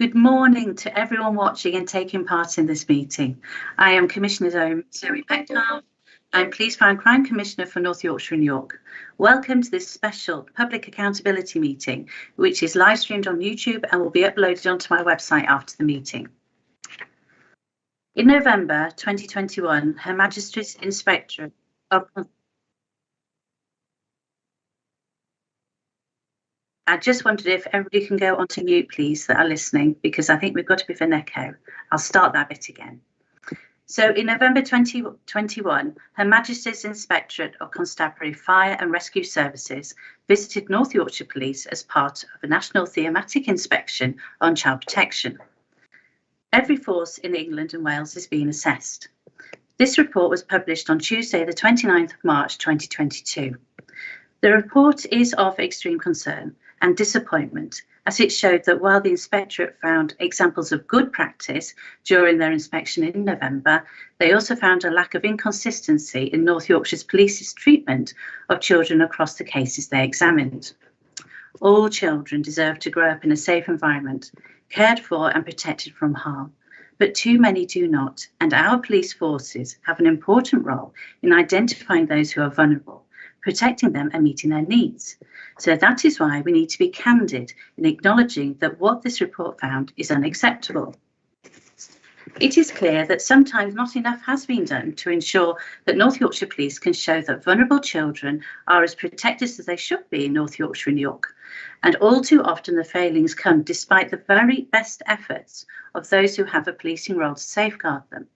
Good morning to everyone watching and taking part in this meeting. I am Commissioner Zoe Beckhoff. I'm Police Fire and Crime Commissioner for North Yorkshire and York. Welcome to this special public accountability meeting, which is live streamed on YouTube and will be uploaded onto my website after the meeting. In November 2021, Her Majesty's Inspectorate of I just wondered if everybody can go onto mute, please, that are listening, because I think we've got a bit of an echo. I'll start that bit again. So in November 2021, Her Majesty's Inspectorate of Constabulary Fire and Rescue Services visited North Yorkshire Police as part of a national thematic inspection on child protection. Every force in England and Wales is being assessed. This report was published on Tuesday, the 29th of March 2022. The report is of extreme concern and disappointment, as it showed that while the Inspectorate found examples of good practice during their inspection in November, they also found a lack of inconsistency in North Yorkshire's Police's treatment of children across the cases they examined. All children deserve to grow up in a safe environment, cared for and protected from harm, but too many do not, and our police forces have an important role in identifying those who are vulnerable, protecting them and meeting their needs. So that is why we need to be candid in acknowledging that what this report found is unacceptable. It is clear that sometimes not enough has been done to ensure that North Yorkshire Police can show that vulnerable children are as protected as they should be in North Yorkshire and York. And all too often the failings come despite the very best efforts of those who have a policing role to safeguard them.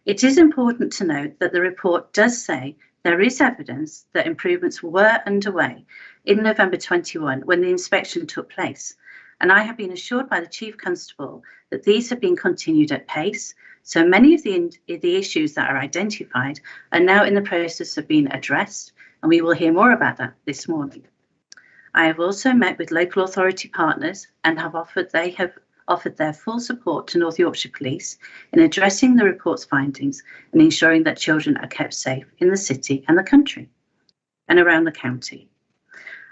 It is important to note that the report does say there is evidence that improvements were underway in November 21 when the inspection took place, and I have been assured by the Chief Constable that these have been continued at pace, so many of the issues that are identified are now in the process of being addressed, and we will hear more about that this morning. I have also met with local authority partners and they have offered their full support to North Yorkshire Police in addressing the report's findings and ensuring that children are kept safe in the city and the country and around the county.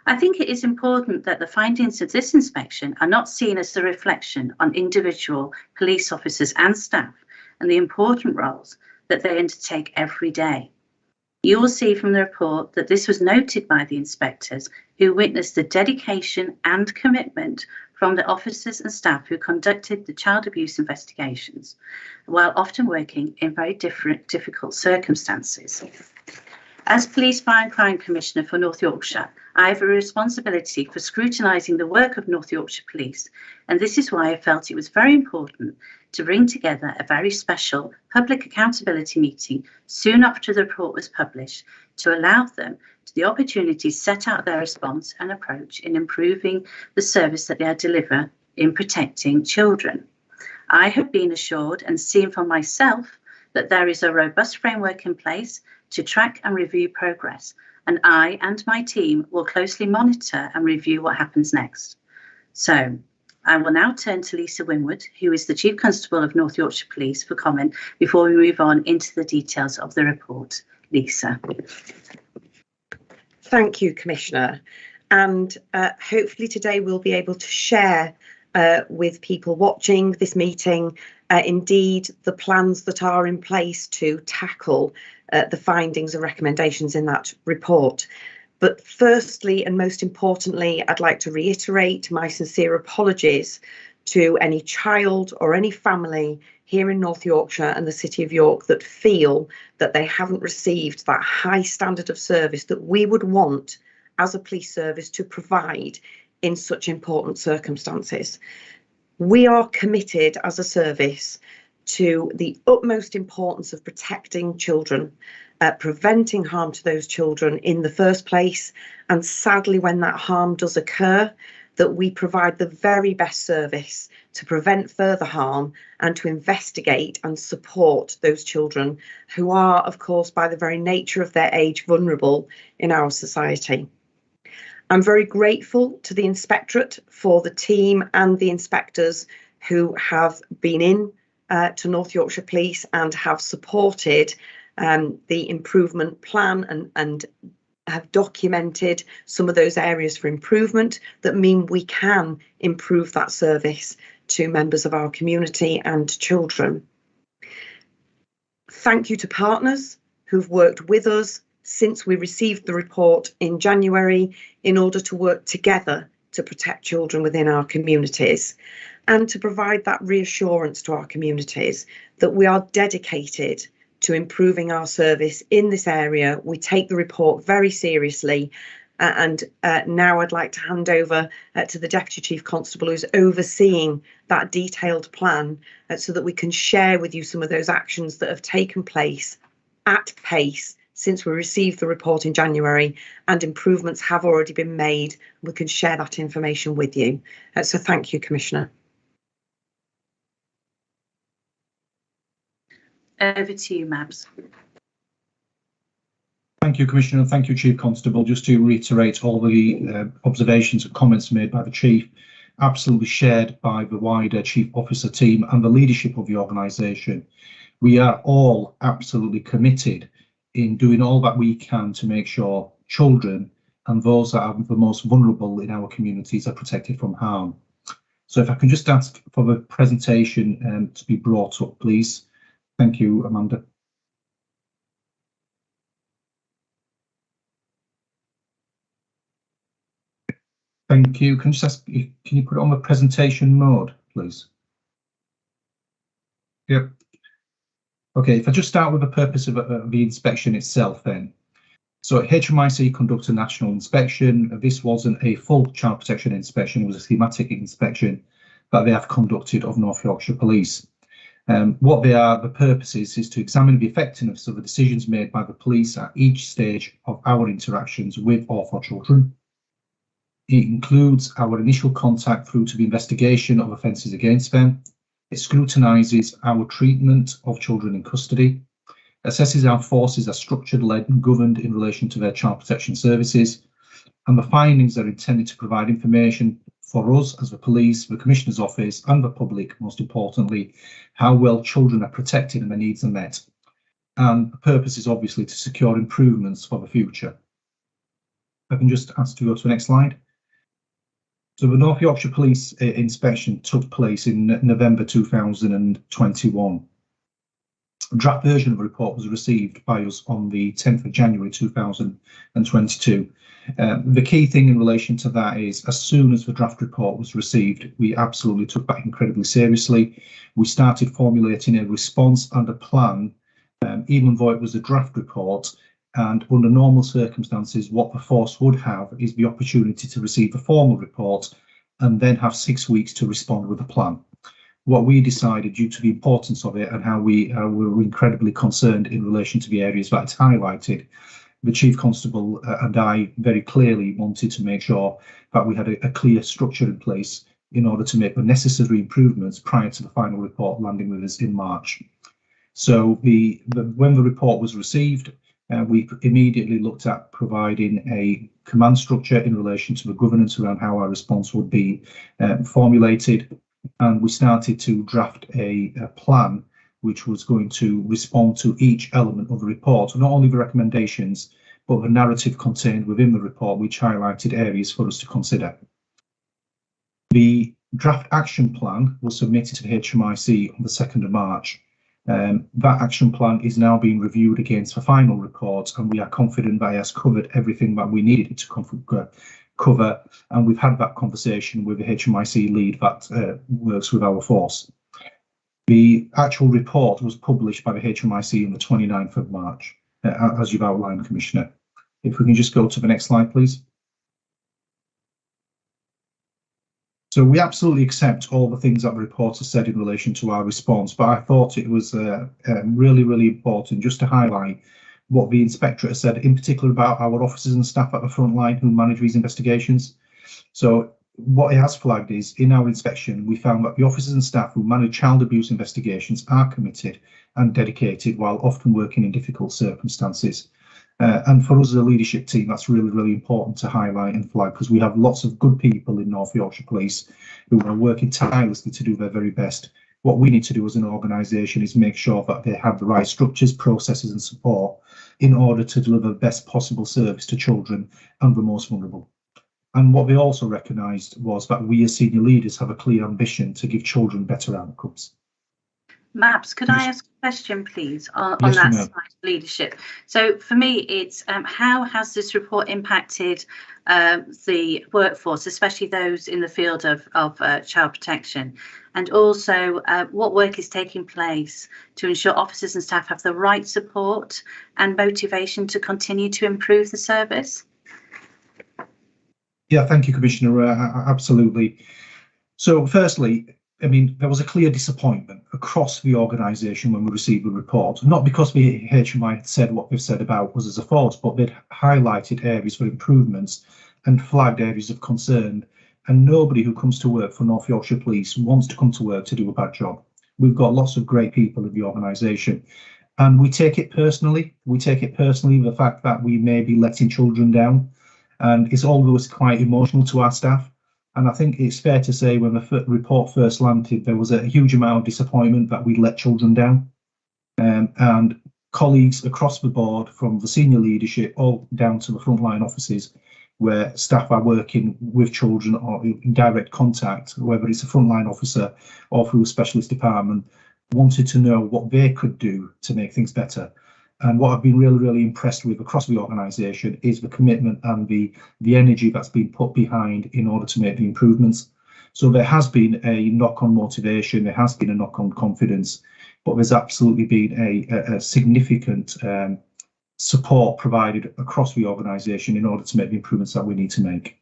I think it is important that the findings of this inspection are not seen as a reflection on individual police officers and staff and the important roles that they undertake every day. You will see from the report that this was noted by the inspectors who witnessed the dedication and commitment from the officers and staff who conducted the child abuse investigations, while often working in very difficult circumstances. As Police Fire and Crime Commissioner for North Yorkshire, I have a responsibility for scrutinising the work of North Yorkshire Police, and this is why I felt it was very important to bring together a very special public accountability meeting soon after the report was published to allow them the opportunity to set out their response and approach in improving the service that they deliver in protecting children. I have been assured and seen for myself that there is a robust framework in place to track and review progress, and I and my team will closely monitor and review what happens next. So I will now turn to Lisa Winward, who is the Chief Constable of North Yorkshire Police, for comment before we move on into the details of the report. Lisa. Thank you, Commissioner. And hopefully today we'll be able to share with people watching this meeting, indeed, the plans that are in place to tackle the findings and recommendations in that report. But firstly, and most importantly, I'd like to reiterate my sincere apologies to any child or any family here in North Yorkshire and the City of York that feel that they haven't received that high standard of service that we would want as a police service to provide in such important circumstances. We are committed as a service to the utmost importance of protecting children, preventing harm to those children in the first place, and sadly when that harm does occur, that we provide the very best service to prevent further harm and to investigate and support those children who are, of course, by the very nature of their age, vulnerable in our society. I'm very grateful to the Inspectorate for the team and the inspectors who have been in to North Yorkshire Police and have supported the improvement plan and have documented some of those areas for improvement that mean we can improve that service to members of our community and children. Thank you to partners who've worked with us since we received the report in January in order to work together to protect children within our communities and to provide that reassurance to our communities that we are dedicated to improving our service in this area. We take the report very seriously. And now I'd like to hand over to the Deputy Chief Constable who's overseeing that detailed plan so that we can share with you some of those actions that have taken place at pace since we received the report in January, and improvements have already been made. We can share that information with you. So thank you, Commissioner. Over to you, Mabs. Thank you, Commissioner, and thank you, Chief Constable. Just to reiterate all the observations and comments made by the Chief, absolutely shared by the wider Chief Officer team and the leadership of the organisation. We are all absolutely committed in doing all that we can to make sure children and those that are the most vulnerable in our communities are protected from harm. So if I can just ask for the presentation to be brought up, please. Thank you, Amanda. Thank you. Can I just ask, can you put it on the presentation mode, please? Yep. Okay, if I just start with the purpose of the inspection itself then. So HMIC conducts a national inspection. This wasn't a full child protection inspection, it was a thematic inspection that they have conducted of North Yorkshire Police. What the purpose is to examine the effectiveness of the decisions made by the police at each stage of our interactions with or for children. It includes our initial contact through to the investigation of offences against them. It scrutinises our treatment of children in custody, assesses our forces as structured, led and governed in relation to their child protection services, and the findings are intended to provide information for us as the police, the Commissioner's Office and the public, most importantly, how well children are protected and their needs are met. And the purpose is obviously to secure improvements for the future. If I can just ask to go to the next slide. So the North Yorkshire Police inspection took place in November 2021. A draft version of the report was received by us on the 10th of January 2022. The key thing in relation to that is, as soon as the draft report was received, we absolutely took that incredibly seriously. We started formulating a response and a plan, even though it was a draft report. And under normal circumstances, what the force would have is the opportunity to receive a formal report and then have 6 weeks to respond with a plan. What we decided, due to the importance of it and how we were incredibly concerned in relation to the areas that it's highlighted, the Chief Constable and I very clearly wanted to make sure that we had a clear structure in place in order to make the necessary improvements prior to the final report landing with us in March. So when the report was received, we immediately looked at providing a command structure in relation to the governance around how our response would be formulated, and we started to draft a plan which was going to respond to each element of the report, not only the recommendations but the narrative contained within the report, which highlighted areas for us to consider. The draft action plan was submitted to the HMIC on the 2nd of March. That action plan is now being reviewed against the final report, and we are confident that it has covered everything that we needed it to cover, and we've had that conversation with the HMIC lead that works with our force. The actual report was published by the HMIC on the 29th of March, as you've outlined, Commissioner. If we can just go to the next slide, please. So we absolutely accept all the things that the report has said in relation to our response, but I thought it was really, really important just to highlight what the inspectorate has said, in particular about our officers and staff at the front line who manage these investigations. So what it has flagged is, in our inspection, we found that the officers and staff who manage child abuse investigations are committed and dedicated while often working in difficult circumstances. And for us as a leadership team, that's really, really important to highlight and flag, because we have lots of good people in North Yorkshire Police who are working tirelessly to do their very best. What we need to do as an organisation is make sure that they have the right structures, processes and support in order to deliver the best possible service to children and the most vulnerable. And what they also recognised was that we as senior leaders have a clear ambition to give children better outcomes. Mabs, could I ask a question, please, on Yes, that you may. side of leadership? So for me, it's how has this report impacted the workforce, especially those in the field of child protection? And also, what work is taking place to ensure officers and staff have the right support and motivation to continue to improve the service? Yeah, thank you, Commissioner. Absolutely. So firstly, I mean, there was a clear disappointment across the organisation when we received the report, not because the HMI had said what they've said about us as a force, but they'd highlighted areas for improvements and flagged areas of concern. And nobody who comes to work for North Yorkshire Police wants to come to work to do a bad job. We've got lots of great people in the organisation, and we take it personally. We take it personally, the fact that we may be letting children down, and it's always quite emotional to our staff. And I think it's fair to say when the report first landed, there was a huge amount of disappointment that we'd let children down. And colleagues across the board, from the senior leadership all down to the frontline offices, where staff are working with children or in direct contact, whether it's a frontline officer or through a specialist department, wanted to know what they could do to make things better. And what I've been really, really impressed with across the organisation is the commitment and the energy that's been put behind in order to make the improvements. So there has been a knock-on motivation, there has been a knock-on confidence, but there's absolutely been a significant support provided across the organisation in order to make the improvements that we need to make.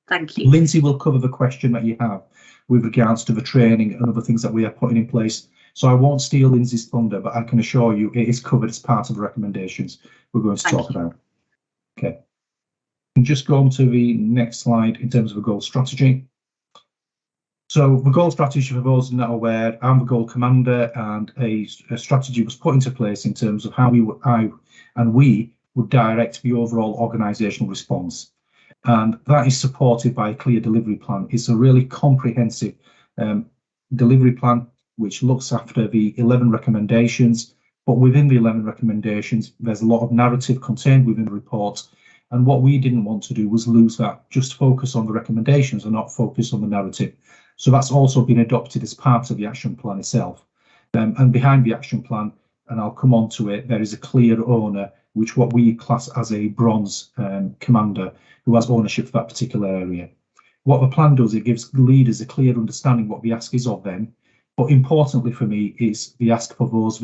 Thank you. Lindsey will cover the question that you have with regards to the training and other things that we are putting in place. So I won't steal Lindsey's thunder, but I can assure you it is covered as part of the recommendations we're going to talk about. Okay. And just go on to the next slide in terms of a goal strategy. So the goal strategy, for those not aware, I'm the goal commander, and a strategy was put into place in terms of how we would direct the overall organisational response. And that is supported by a clear delivery plan. It's a really comprehensive delivery plan which looks after the 11 recommendations, but within the 11 recommendations, there's a lot of narrative contained within the report. And what we didn't want to do was lose that, just focus on the recommendations and not focus on the narrative. So that's also been adopted as part of the action plan itself. And behind the action plan, and I'll come on to it, there is a clear owner, which what we class as a bronze commander who has ownership for that particular area. What the plan does, it gives leaders a clear understanding what the ask is of them. But importantly for me is the ask for those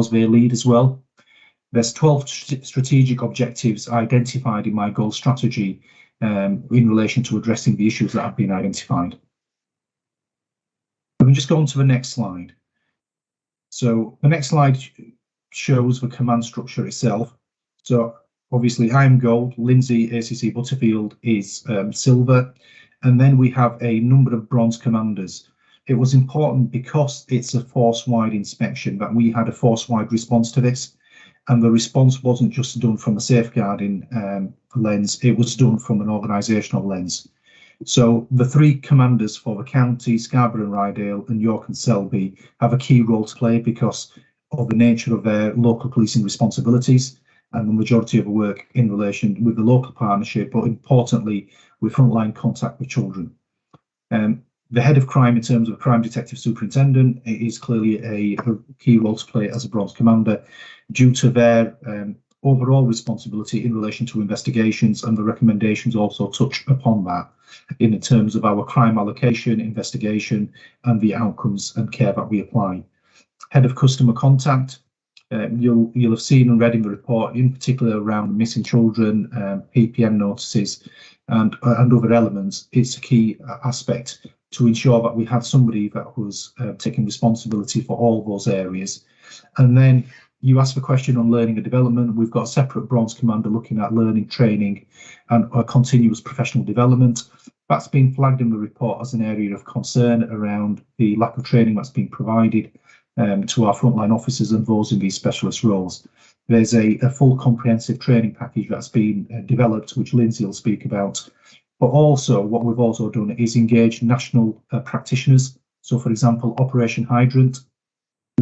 they lead as well. There's 12 strategic objectives identified in my goal strategy in relation to addressing the issues that have been identified. We can just go on to the next slide. So the next slide shows the command structure itself. So obviously I'm gold, Lindsey, ACC Butterfield is silver, and then we have a number of bronze commanders. It was important because it's a force-wide inspection that we had a force-wide response to this, and the response wasn't just done from a safeguarding lens, it was done from an organisational lens. So the three commanders for the county, Scarborough and Rydale, and York and Selby, have a key role to play because of the nature of their local policing responsibilities and the majority of the work in relation with the local partnership, but importantly with frontline contact with children. The head of crime in terms of a crime detective superintendent is clearly a key role to play as a bronze commander due to their overall responsibility in relation to investigations, and the recommendations also touch upon that in terms of our crime allocation, investigation, and the outcomes and care that we apply. Head of customer contact, you'll have seen and read in the report, in particular around missing children, PPM notices, and other elements. It's a key aspect to ensure that we had somebody that was taking responsibility for all those areas. And then you asked the question on learning and development. We've got a separate bronze commander looking at learning, training, and continuous professional development. That's been flagged in the report as an area of concern around the lack of training that's been provided to our frontline officers and those in these specialist roles. There's a full comprehensive training package that's been developed, which Lindsey will speak about. But also what we've also done is engage national practitioners. So for example, Operation Hydrant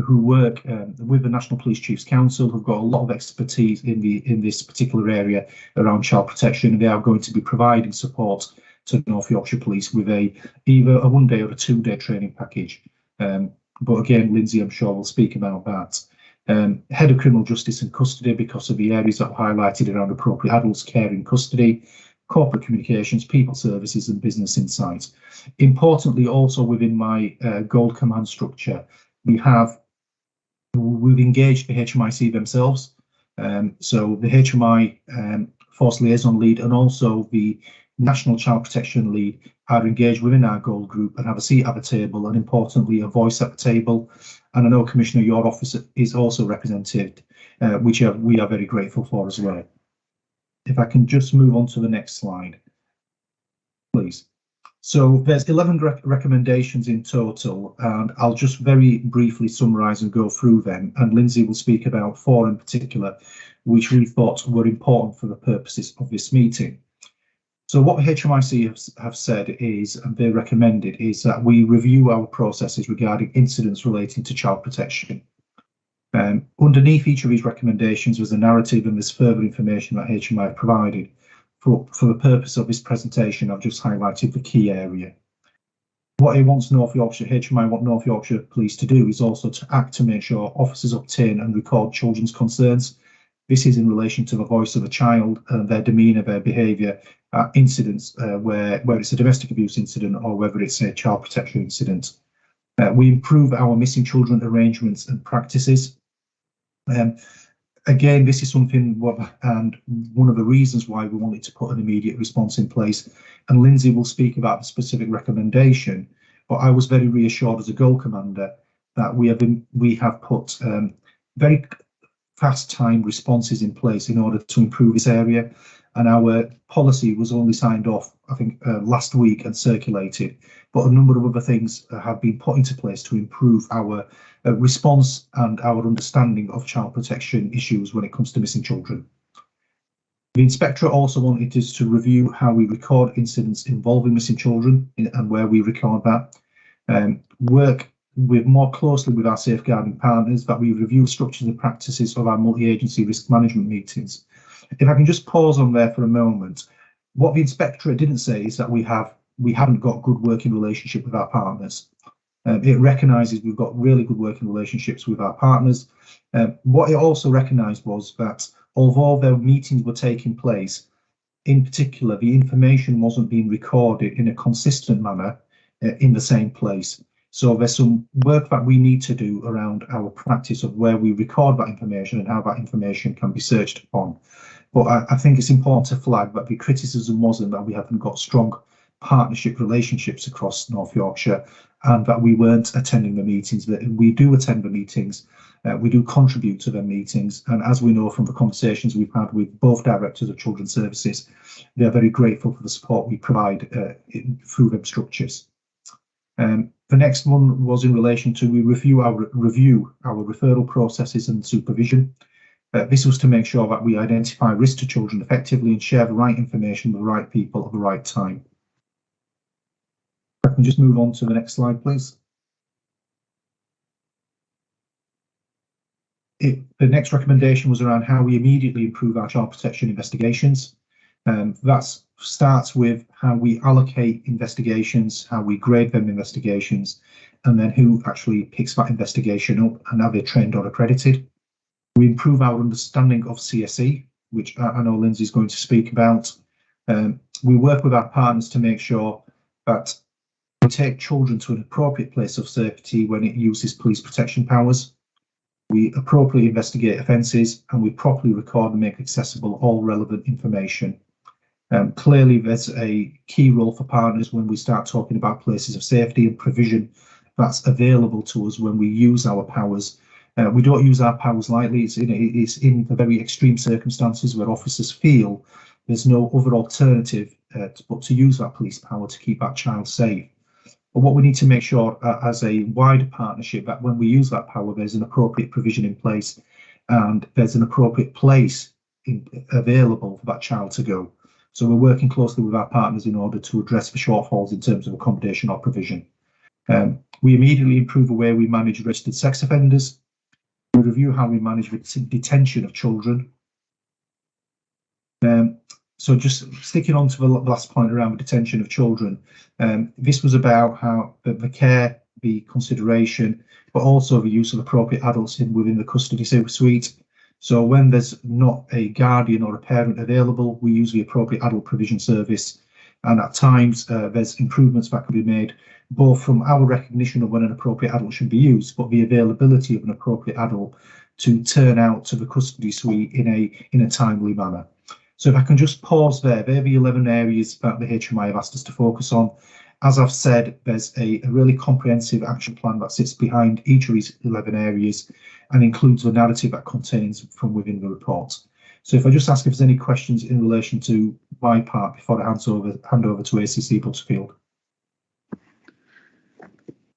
who work with the National Police Chiefs Council, who've got a lot of expertise in this particular area around child protection, and they are going to be providing support to North Yorkshire Police with either a 1-day or a 2-day training package. But again, Lindsey, I'm sure, will speak about that. Head of Criminal Justice and Custody, because of the areas that are highlighted around appropriate adults care in custody, corporate communications, people services and business insight. Importantly, also within my Gold Command structure, we've engaged the HMIC themselves. So the HMI Force Liaison Lead and also the National Child Protection Lead are engaged within our gold group and have a seat at the table, and importantly a voice at the table. And I know, Commissioner, your office is also represented, which we are very grateful for as well. If I can just move on to the next slide, please. So there's 11 recommendations in total, and I'll just very briefly summarise and go through them, and Lindsey will speak about 4 in particular, which we thought were important for the purposes of this meeting. So what the HMIC have said is, and they recommended, is that we review our processes regarding incidents relating to child protection. Underneath each of these recommendations was a narrative, and there's further information that HMI have provided. For the purpose of this presentation, I've just highlighted the key area. What HMI want North Yorkshire Police to do is also to act to make sure officers obtain and record children's concerns. This is in relation to the voice of a child and their demeanour, their behaviour at incidents where it's a domestic abuse incident or whether it's a child protection incident. We improve our missing children arrangements and practices. Again, this is something, and one of the reasons why we wanted to put an immediate response in place, and Lindsey will speak about the specific recommendation, but I was very reassured as a goal commander that we have put very fast time responses in place in order to improve this area, and our policy was only signed off, I think, last week and circulated, but a number of other things have been put into place to improve our response and our understanding of child protection issues when it comes to missing children. The Inspectorate also wanted us to review how we record incidents involving missing children and where we record that, work more closely with our safeguarding partners, that we review structures and practices of our multi-agency risk management meetings. If I can just pause on there for a moment, what the Inspectorate didn't say is that we haven't got good working relationship with our partners. It recognises we've got really good working relationships with our partners. What it also recognised was that although their meetings were taking place, in particular, the information wasn't being recorded in a consistent manner in the same place. So there's some work that we need to do around our practice of where we record that information and how that information can be searched upon. But I think it's important to flag that the criticism wasn't that we haven't got strong partnership relationships across North Yorkshire and that we weren't attending the meetings. That we do attend the meetings, we do contribute to their meetings, and as we know from the conversations we've had with both directors of children's services, they are very grateful for the support we provide through them structures. The next one was in relation to we review our referral processes and supervision. This was to make sure that we identify risk to children effectively and share the right information with the right people at the right time. If I can just move on to the next slide, please. The next recommendation was around how we immediately improve our child protection investigations. That starts with how we allocate investigations, how we grade them investigations, and then who actually picks that investigation up and are they trained or accredited. We improve our understanding of CSE, which I know Lindsey is going to speak about. We work with our partners to make sure that we take children to an appropriate place of safety when it uses police protection powers. We appropriately investigate offences and we properly record and make accessible all relevant information. Clearly, there's a key role for partners when we start talking about places of safety and provision that's available to us when we use our powers. We don't use our powers lightly. It's in the very extreme circumstances where officers feel there's no other alternative but to use that police power to keep that child safe. But what we need to make sure as a wider partnership that when we use that power, there's an appropriate provision in place and there's an appropriate place available for that child to go. So we're working closely with our partners in order to address the shortfalls in terms of accommodation or provision. We immediately improve the way we manage registered sex offenders. We review how we manage detention of children. So just sticking on to the last point around the detention of children, this was about how the care, the consideration, but also the use of appropriate adults within the custody suite. So when there's not a guardian or a parent available, we use the appropriate adult provision service. And at times there's improvements that can be made, both from our recognition of when an appropriate adult should be used, but the availability of an appropriate adult to turn out to the custody suite in a timely manner. So if I can just pause there, they're the 11 areas that the HMI have asked us to focus on. As I've said, there's a really comprehensive action plan that sits behind each of these 11 areas and includes the narrative that contains from within the report. So if I just ask if there's any questions in relation to my part before I hand over to ACC Butterfield.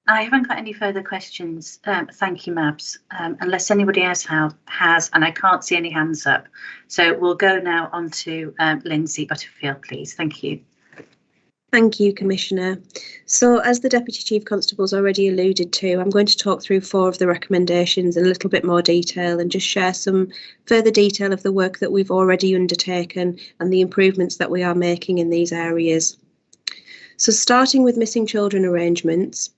I haven't got any further questions. Thank you, Mabs, unless anybody else has, and I can't see any hands up. So we'll go now on to Lindsey Butterfield, please. Thank you. Thank you, Commissioner. So as the Deputy Chief Constable's already alluded to, I'm going to talk through 4 of the recommendations in a little bit more detail and just share some further detail of the work that we've already undertaken and the improvements that we are making in these areas. So starting with missing children arrangements,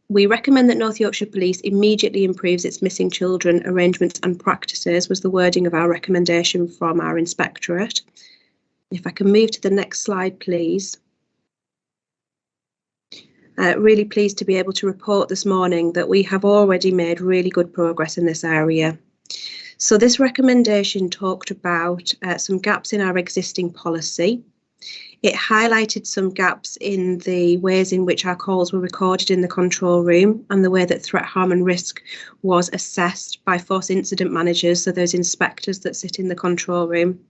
we recommend that North Yorkshire Police immediately improves its missing children arrangements and practices, was the wording of our recommendation from our inspectorate. If I can move to the next slide, please. Really pleased to be able to report this morning that we have already made really good progress in this area. So this recommendation talked about some gaps in our existing policy. It highlighted some gaps in the ways in which our calls were recorded in the control room and the way that threat, harm and risk was assessed by force incident managers, so those inspectors that sit in the control room,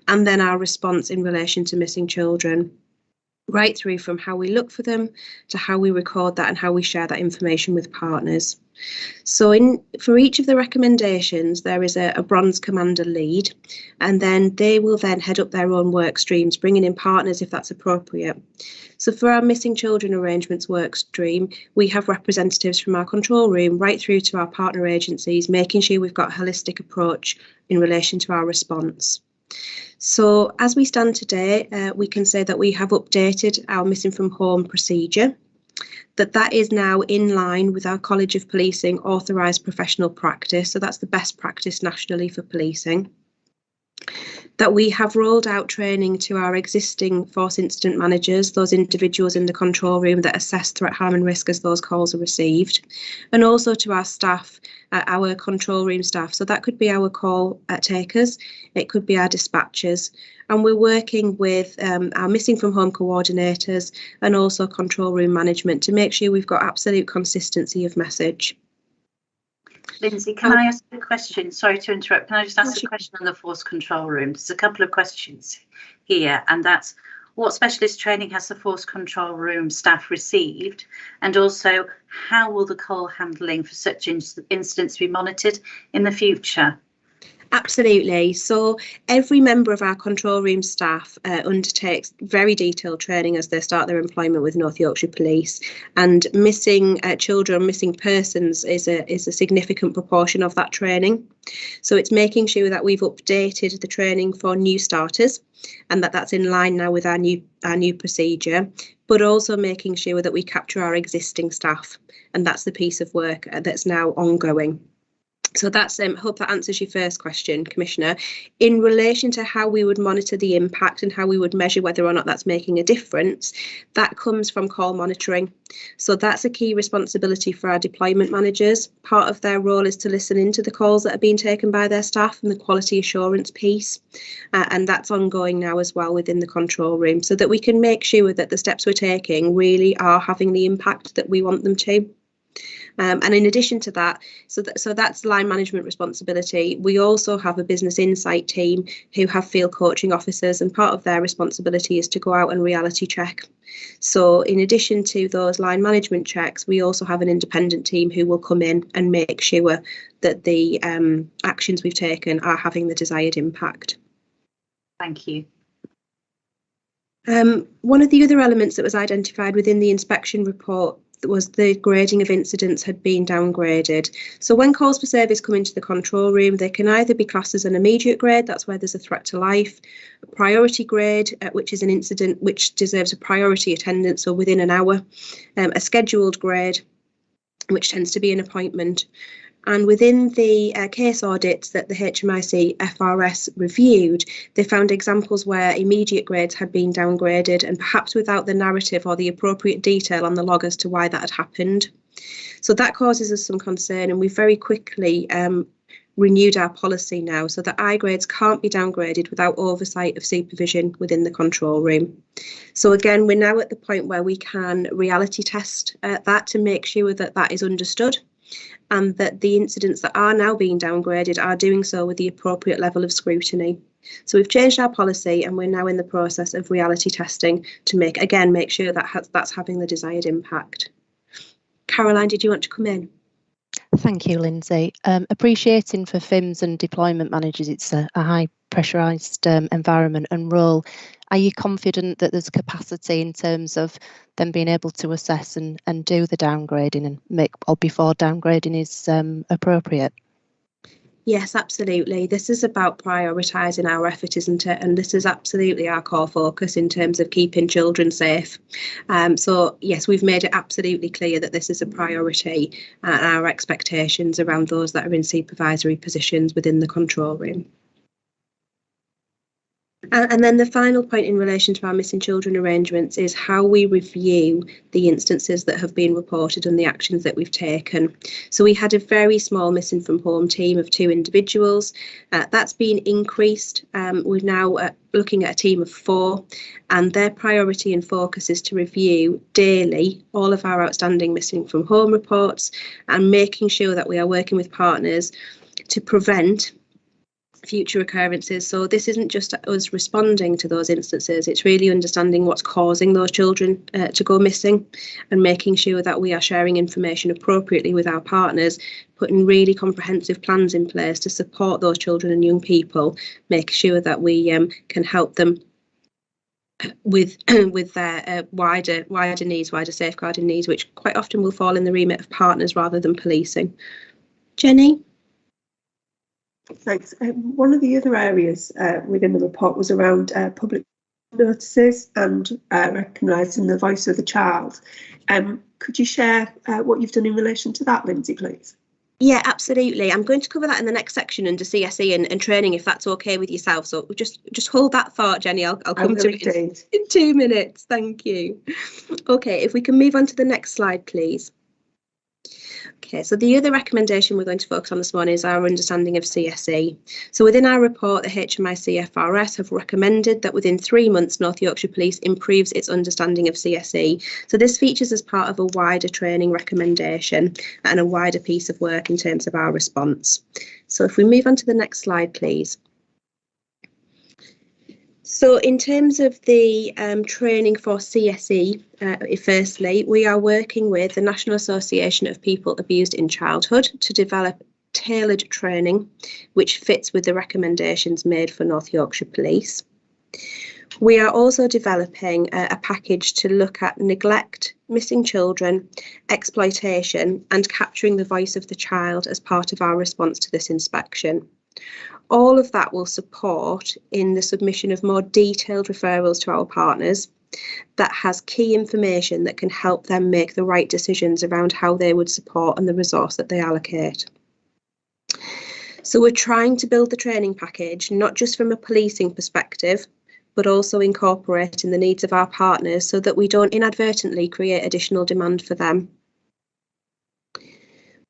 and then our response in relation to missing children, right through from how we look for them to how we record that and how we share that information with partners. So for each of the recommendations, there is a bronze commander lead, and then they will then head up their own work streams, bringing in partners if that's appropriate. So for our missing children arrangements work stream, we have representatives from our control room right through to our partner agencies, making sure we've got a holistic approach in relation to our response. So as we stand today, we can say that we have updated our missing from home procedure, that is now in line with our College of Policing authorised professional practice. So that's the best practice nationally for policing. That we have rolled out training to our existing force incident managers, those individuals in the control room that assess threat, harm and risk as those calls are received, and also to our staff, our control room staff. So that could be our call takers, it could be our dispatchers, and we're working with our missing from home coordinators and also control room management to make sure we've got absolute consistency of message. Lindsey, can I ask a question? Sorry to interrupt. Can I just ask a question on the force control room? There's a couple of questions here, and that's what specialist training has the force control room staff received? And also, how will the call handling for such incidents be monitored in the future? Absolutely. So every member of our control room staff undertakes very detailed training as they start their employment with North Yorkshire Police, and missing children, missing persons is a significant proportion of that training. So it's making sure that we've updated the training for new starters and that's in line now with our new procedure, but also making sure that we capture our existing staff, and that's the piece of work that's now ongoing. So that's hope that answers your first question, Commissioner. In relation to how we would monitor the impact and how we would measure whether or not that's making a difference, that comes from call monitoring. So that's a key responsibility for our deployment managers. Part of their role is to listen into the calls that are being taken by their staff and the quality assurance piece. And that's ongoing now as well within the control room, so that we can make sure that the steps we're taking really are having the impact that we want them to. And in addition to that, so that's line management responsibility. We also have a business insight team who have field coaching officers, and part of their responsibility is to go out and reality check. So in addition to those line management checks, we also have an independent team who will come in and make sure that the actions we've taken are having the desired impact. Thank you. One of the other elements that was identified within the inspection report the grading of incidents had been downgraded. So when calls for service come into the control room, they can either be classed as an immediate grade, that's where there's a threat to life, a priority grade, which is an incident which deserves a priority attendance, so within an hour, a scheduled grade, which tends to be an appointment. And within the case audits that the HMICFRS reviewed, they found examples where immediate grades had been downgraded and perhaps without the narrative or the appropriate detail on the log as to why that had happened. So that causes us some concern, and we very quickly renewed our policy now so that I grades can't be downgraded without oversight of supervision within the control room. So again, we're now at the point where we can reality test that to make sure that that is understood, and that the incidents that are now being downgraded are doing so with the appropriate level of scrutiny. So we've changed our policy, and we're now in the process of reality testing to make sure that that's having the desired impact. Caroline, did you want to come in? Thank you, Lindsay. Appreciating for FIMS and deployment managers, it's a high pressurised environment and role. Are you confident that there's capacity in terms of them being able to assess and do the downgrading and make, or before downgrading is appropriate? Yes, absolutely. This is about prioritising our effort, isn't it? And this is absolutely our core focus in terms of keeping children safe. So yes, we've made it absolutely clear that this is a priority, and our expectations around those that are in supervisory positions within the control room. And then the final point in relation to our missing children arrangements is how we review the instances that have been reported and the actions that we've taken. So we had a very small missing from home team of 2 individuals. That's been increased. We're now looking at a team of 4, and their priority and focus is to review daily all of our outstanding missing from home reports and making sure that we are working with partners to prevent future occurrences. So this isn't just us responding to those instances, it's really understanding what's causing those children to go missing and making sure that we are sharing information appropriately with our partners, putting really comprehensive plans in place to support those children and young people, make sure that we can help them with their wider needs, wider safeguarding needs, which quite often will fall in the remit of partners rather than policing. Jenny? Thanks. One of the other areas within the report was around public notices and recognising the voice of the child. Could you share what you've done in relation to that, Lindsay, please? Yeah, absolutely. I'm going to cover that in the next section under CSE and training, if that's okay with yourself. So just hold that thought, Jenny. I'll come to it in 2 minutes. Thank you. Okay, if we can move on to the next slide, please. Okay, so the other recommendation we're going to focus on this morning is our understanding of CSE. So within our report, the HMICFRS have recommended that within 3 months, North Yorkshire Police improves its understanding of CSE. So this features as part of a wider training recommendation and a wider piece of work in terms of our response. So if we move on to the next slide, please. So in terms of the training for CSE, firstly, we are working with the National Association of People Abused in Childhood to develop tailored training which fits with the recommendations made for North Yorkshire Police. We are also developing a package to look at neglect, missing children, exploitation and capturing the voice of the child as part of our response to this inspection. All of that will support in the submission of more detailed referrals to our partners that has key information that can help them make the right decisions around how they would support and the resource that they allocate. So we're trying to build the training package, not just from a policing perspective, but also incorporating the needs of our partners so that we don't inadvertently create additional demand for them.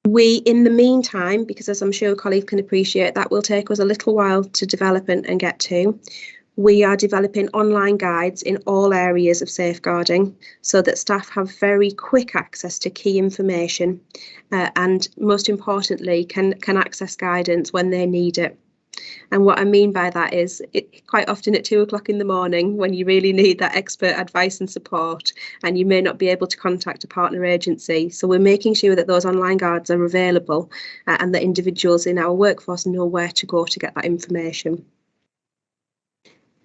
We, in the meantime, because as I'm sure colleagues can appreciate, that will take us a little while to develop and get to, we are developing online guides in all areas of safeguarding so that staff have very quick access to key information and, most importantly, can access guidance when they need it. And what I mean by that is quite often at 2 o'clock in the morning when you really need that expert advice and support and you may not be able to contact a partner agency. So we're making sure that those online guides are available and that individuals in our workforce know where to go to get that information.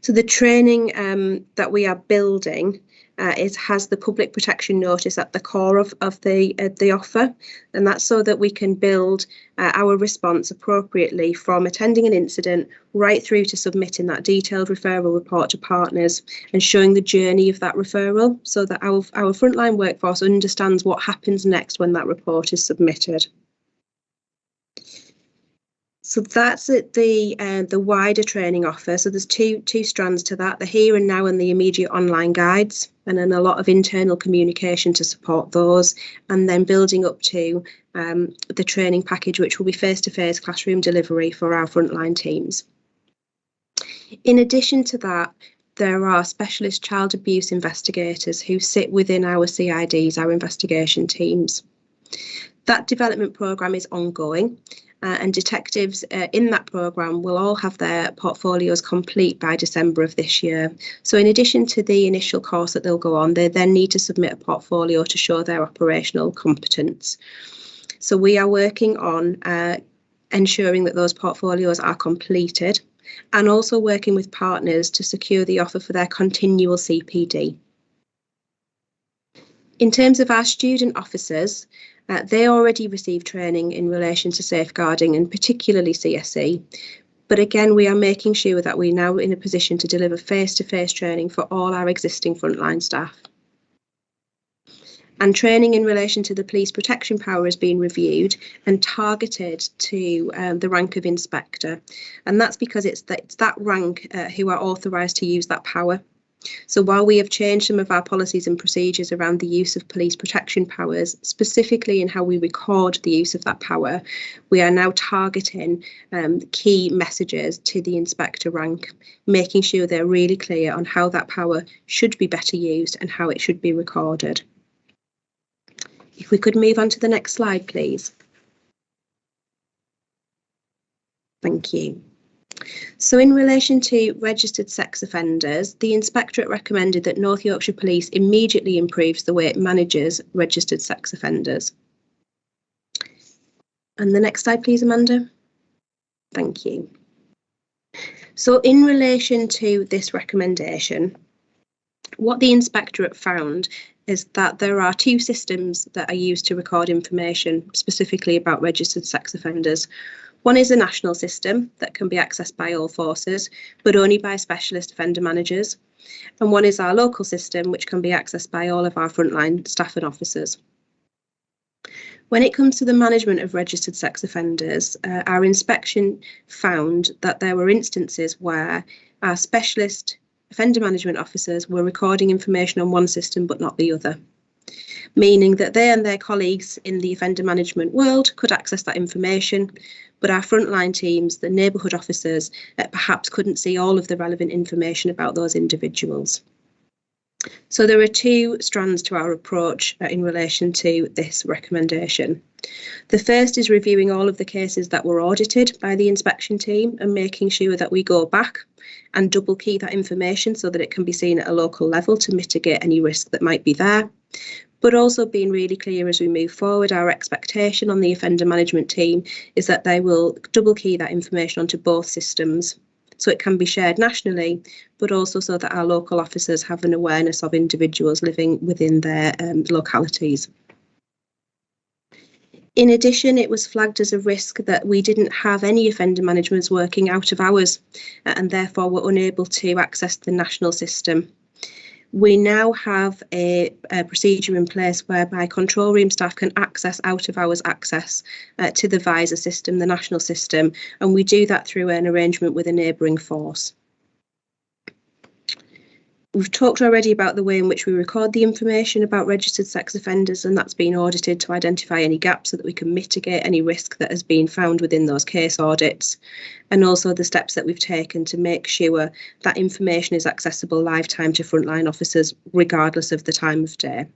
So the training that we are building it has the public protection notice at the core of the offer, and that's so that we can build our response appropriately from attending an incident right through to submitting that detailed referral report to partners and showing the journey of that referral so that our frontline workforce understands what happens next when that report is submitted. So that's it, the wider training offer. So there's two strands to that, the here and now and the immediate online guides, and then a lot of internal communication to support those, and then building up to the training package, which will be face-to-face classroom delivery for our frontline teams. In addition to that, there are specialist child abuse investigators who sit within our CIDs, our investigation teams. That development programme is ongoing. And detectives in that programme will all have their portfolios complete by December of this year. So in addition to the initial course that they'll go on, they then need to submit a portfolio to show their operational competence. So we are working on ensuring that those portfolios are completed, and also working with partners to secure the offer for their continual CPD. In terms of our student officers, they already receive training in relation to safeguarding and particularly CSE. But again, we are making sure that we're now in a position to deliver face-to-face training for all our existing frontline staff. And training in relation to the police protection power has been reviewed and targeted to the rank of inspector. And that's because it's that rank who are authorised to use that power. So while we have changed some of our policies and procedures around the use of police protection powers, specifically in how we record the use of that power, we are now targeting key messages to the inspector rank, making sure they're really clear on how that power should be better used and how it should be recorded. If we could move on to the next slide, please. Thank you. So in relation to registered sex offenders, the Inspectorate recommended that North Yorkshire Police immediately improves the way it manages registered sex offenders. And the next slide, please, Amanda. Thank you. So in relation to this recommendation, what the Inspectorate found is that there are two systems that are used to record information specifically about registered sex offenders. One is a national system that can be accessed by all forces, but only by specialist offender managers. And one is our local system, which can be accessed by all of our frontline staff and officers. When it comes to the management of registered sex offenders, our inspection found that there were instances where our specialist offender management officers were recording information on one system but not the other, meaning that they and their colleagues in the offender management world could access that information, but our frontline teams, the neighbourhood officers, perhaps couldn't see all of the relevant information about those individuals. So there are two strands to our approach in relation to this recommendation. The first is reviewing all of the cases that were audited by the inspection team and making sure that we go back and double key that information so that it can be seen at a local level to mitigate any risk that might be there. But also being really clear as we move forward, our expectation on the offender management team is that they will double key that information onto both systems so it can be shared nationally, but also so that our local officers have an awareness of individuals living within their localities. In addition, it was flagged as a risk that we didn't have any offender managers working out of hours and therefore were unable to access the national system. We now have a procedure in place whereby control room staff can access out of hours access to the visor system, the national system, and we do that through an arrangement with a neighbouring force. We've talked already about the way in which we record the information about registered sex offenders, and that's been audited to identify any gaps so that we can mitigate any risk that has been found within those case audits, and also the steps that we've taken to make sure that information is accessible lifetime to frontline officers regardless of the time of day.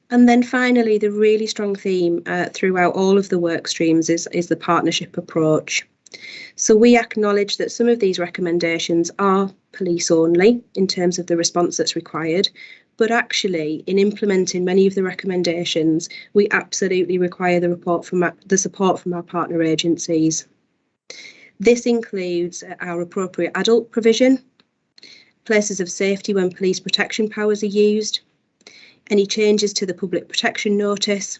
And then finally, the really strong theme throughout all of the work streams is the partnership approach. So we acknowledge that some of these recommendations are police only in terms of the response that's required, but actually in implementing many of the recommendations, we absolutely require the support from our partner agencies. This includes our appropriate adult provision, places of safety when police protection powers are used, any changes to the public protection notice,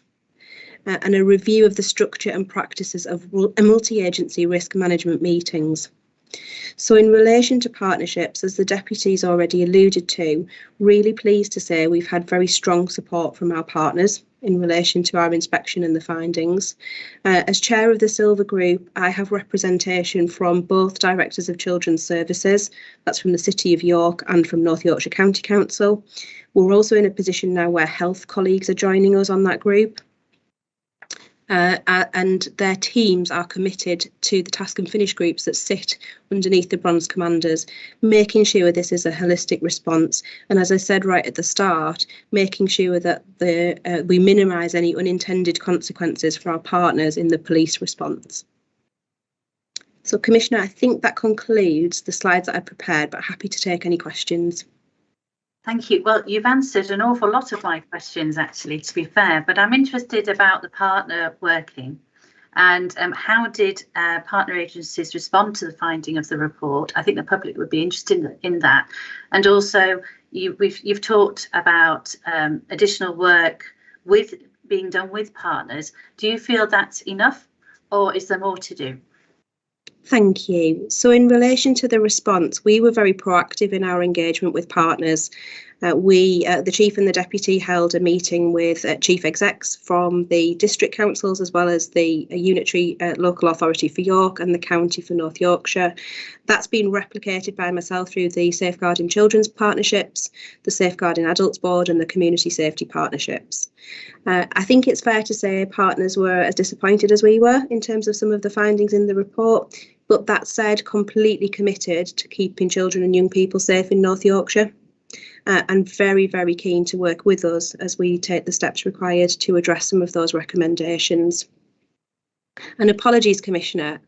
and a review of the structure and practices of multi-agency risk management meetings. So in relation to partnerships, as the deputy's already alluded to, really pleased to say we've had very strong support from our partners in relation to our inspection and the findings. As chair of the Silver Group, I have representation from both directors of children's services, that's from the City of York and from North Yorkshire County Council. We're also in a position now where health colleagues are joining us on that group. And their teams are committed to the task and finish groups that sit underneath the bronze commanders, making sure this is a holistic response. And as I said right at the start, making sure that we minimise any unintended consequences for our partners in the police response. So, Commissioner, I think that concludes the slides that I prepared, but happy to take any questions. Thank you. Well, you've answered an awful lot of my questions, actually, to be fair, but I'm interested about the partner working and how did partner agencies respond to the finding of the report? I think the public would be interested in that. And also, you've talked about additional work being done with partners. Do you feel that's enough, or is there more to do? Thank you. So in relation to the response, we were very proactive in our engagement with partners. The Chief and the Deputy held a meeting with Chief Execs from the district councils as well as the unitary local authority for York and the county for North Yorkshire. That's been replicated by myself through the Safeguarding Children's Partnerships, the Safeguarding Adults Board and the Community Safety Partnerships. I think it's fair to say partners were as disappointed as we were in terms of some of the findings in the report, but that said, completely committed to keeping children and young people safe in North Yorkshire. And very, very keen to work with us as we take the steps required to address some of those recommendations. And apologies, Commissioner,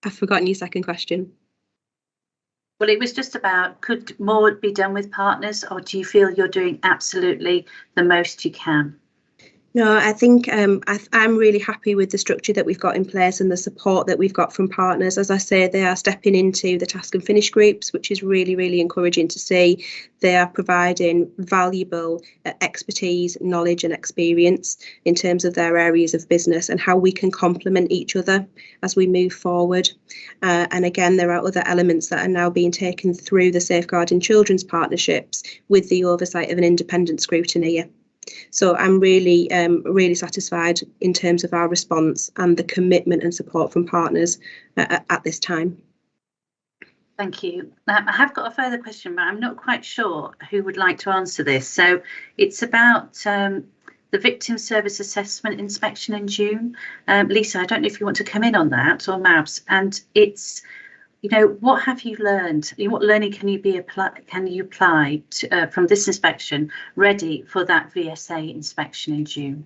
I've forgotten your second question. Well, it was just about, could more be done with partners, or do you feel you're doing absolutely the most you can? No, I think I'm really happy with the structure that we've got in place and the support that we've got from partners. As I say, they are stepping into the task and finish groups, which is really, really encouraging to see. They are providing valuable expertise, knowledge and experience in terms of their areas of business and how we can complement each other as we move forward. And again, there are other elements that are now being taken through the Safeguarding Children's Partnerships with the oversight of an independent scrutineer. So I'm really, really satisfied in terms of our response and the commitment and support from partners at this time. Thank you. I have got a further question, but I'm not quite sure who would like to answer this. So it's about the Victim Service Assessment Inspection in June. Lisa, I don't know if you want to come in on that, or Mabs, and it's, you know, what have you learned? What learning can you apply to, from this inspection, ready for that VSA inspection in June?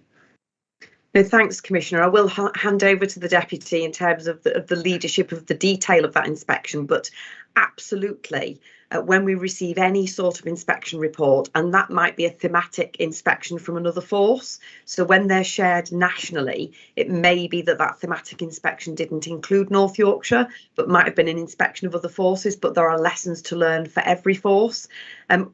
No, thanks, Commissioner. I will hand over to the Deputy in terms of the leadership of the detail of that inspection, but absolutely, when we receive any sort of inspection report, and that might be a thematic inspection from another force, so when they're shared nationally, it may be that thematic inspection didn't include North Yorkshire, but might have been an inspection of other forces, but there are lessons to learn for every force.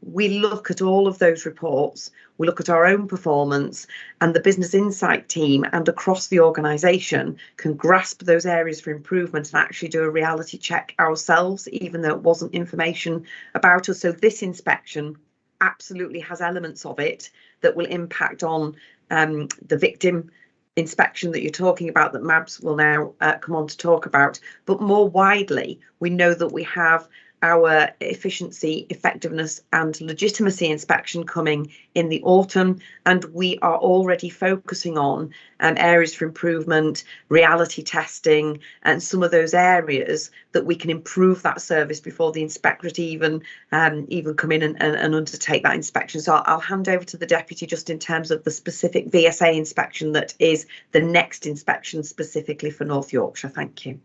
We look at all of those reports, we look at our own performance, and the Business Insight team and across the organisation can grasp those areas for improvement and actually do a reality check ourselves, even though it wasn't information about us. So this inspection absolutely has elements of it that will impact on the victim inspection that you're talking about, that Mabs will now come on to talk about. But more widely, we know that we have our efficiency, effectiveness and legitimacy inspection coming in the autumn, and we are already focusing on areas for improvement, reality testing and some of those areas that we can improve that service before the inspectorate even come in and undertake that inspection. So I'll hand over to the Deputy just in terms of the specific VSA inspection that is the next inspection specifically for North Yorkshire. Thank you.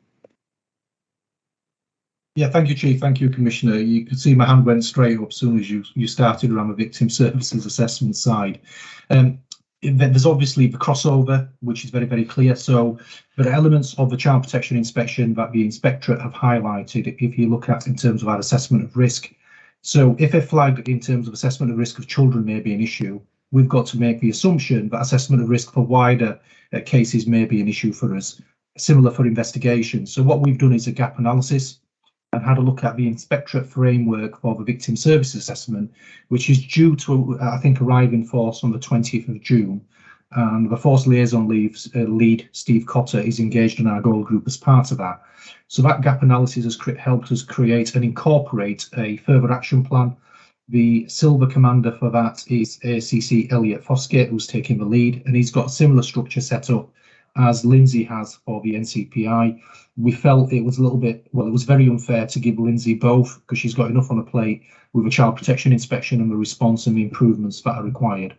Yeah, thank you, Chief. Thank you, Commissioner. You could see my hand went straight up as soon as you started around the victim services assessment side. There's obviously the crossover, which is very, very clear. So there are elements of the child protection inspection that the inspectorate have highlighted. If you look at in terms of our assessment of risk, So if a flag in terms of assessment of risk of children may be an issue, we've got to make the assumption that assessment of risk for wider cases may be an issue for us, similar for investigation. So what we've done is a gap analysis and had a look at the inspectorate framework for the victim services assessment, which is due to, I think, arrive in force on the 20th of June. And the Force Liaison lead, Steve Cotter, is engaged in our goal group as part of that. So that gap analysis has helped us create and incorporate a further action plan. The silver commander for that is ACC Elliot Foskett, who's taking the lead, and he's got a similar structure set up as Lindsey has for the NCPI. We felt it was a little bit, well, it was very unfair to give Lindsey both because she's got enough on her plate with a child protection inspection and the response and the improvements that are required.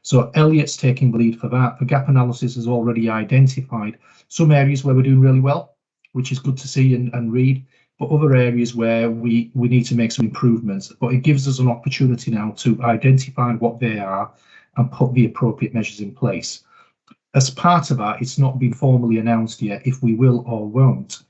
So Elliot's taking the lead for that. The gap analysis has already identified some areas where we're doing really well, which is good to see and read, but other areas where we need to make some improvements. But it gives us an opportunity now to identify what they are and put the appropriate measures in place. As part of that, it's not been formally announced yet if we will or won't.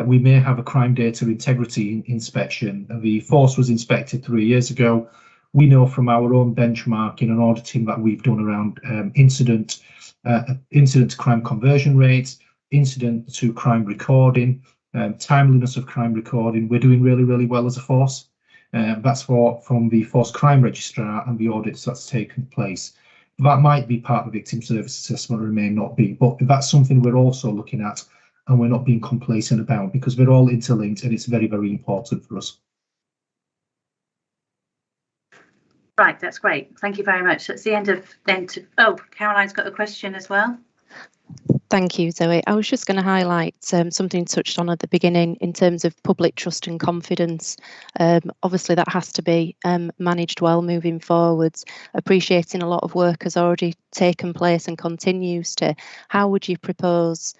We may have a crime data integrity inspection. The force was inspected 3 years ago. We know from our own benchmarking and auditing that we've done around incident to crime conversion rates, incident to crime recording, timeliness of crime recording. We're doing really, really well as a force. That's from the Force Crime Registrar and the audits that's taken place. That might be part of the victim service assessment or it may not be, but that's something we're also looking at and we're not being complacent about because we're all interlinked and it's very, very important for us. Right, that's great. Thank you very much. That's the end of oh, Caroline's got a question as well. Thank you, Zoe. I was just going to highlight something touched on at the beginning in terms of public trust and confidence. Obviously, that has to be managed well moving forwards. Appreciating a lot of work has already taken place and continues to. How would you propose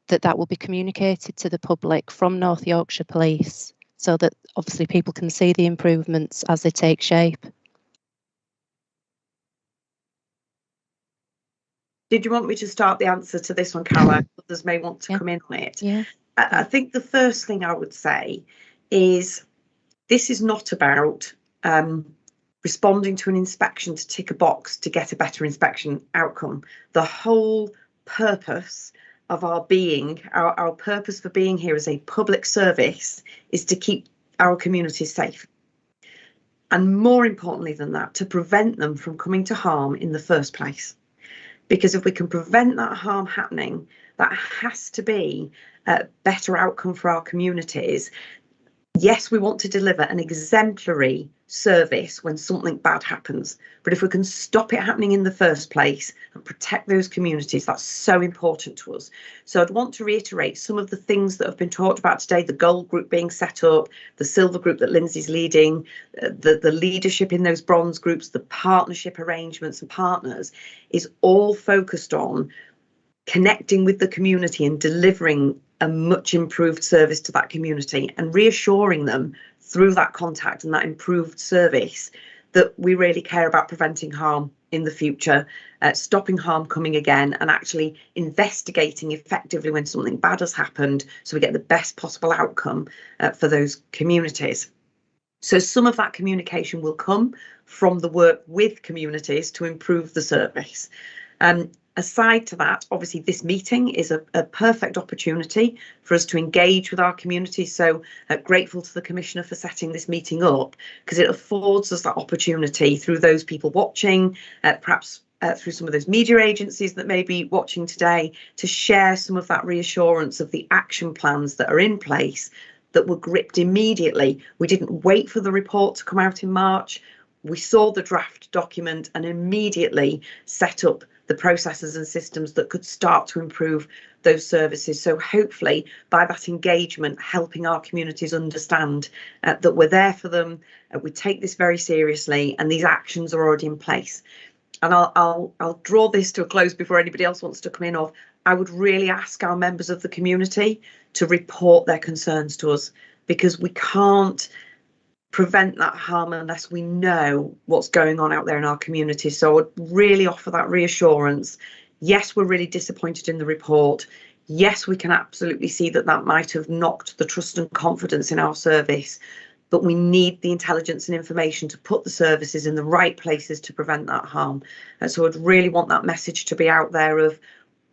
that will be communicated to the public from North Yorkshire Police so that obviously people can see the improvements as they take shape? Did you want me to start the answer to this one, Caroline? Others may want to come in on it. Yeah. I think the first thing I would say is this is not about responding to an inspection to tick a box to get a better inspection outcome. The whole purpose of our being, our purpose for being here as a public service is to keep our communities safe. And more importantly than that, to prevent them from coming to harm in the first place. Because if we can prevent that harm happening, that has to be a better outcome for our communities. Yes, we want to deliver an exemplary service when something bad happens, but if we can stop it happening in the first place and protect those communities, that's so important to us. So I'd want to reiterate some of the things that have been talked about today, the gold group being set up, the silver group that Lindsey's leading, the leadership in those bronze groups, the partnership arrangements and partners is all focused on connecting with the community and delivering a much improved service to that community and reassuring them through that contact and that improved service that we really care about preventing harm in the future, stopping harm coming again and actually investigating effectively when something bad has happened so we get the best possible outcome for those communities. So some of that communication will come from the work with communities to improve the service. Aside to that, obviously this meeting is a perfect opportunity for us to engage with our community. So grateful to the Commissioner for setting this meeting up because it affords us that opportunity through those people watching, perhaps through some of those media agencies that may be watching today, to share some of that reassurance of the action plans that are in place that were gripped immediately. We didn't wait for the report to come out in March. We saw the draft document and immediately set up the processes and systems that could start to improve those services. So hopefully by that engagement, helping our communities understand that we're there for them, we take this very seriously and these actions are already in place. And I'll draw this to a close before anybody else wants to come in. I would really ask our members of the community to report their concerns to us because we can't prevent that harm unless we know what's going on out there in our community. So I would really offer that reassurance. Yes, we're really disappointed in the report. Yes, we can absolutely see that might have knocked the trust and confidence in our service. but we need the intelligence and information to put the services in the right places to prevent that harm. And so I'd really want that message to be out there of,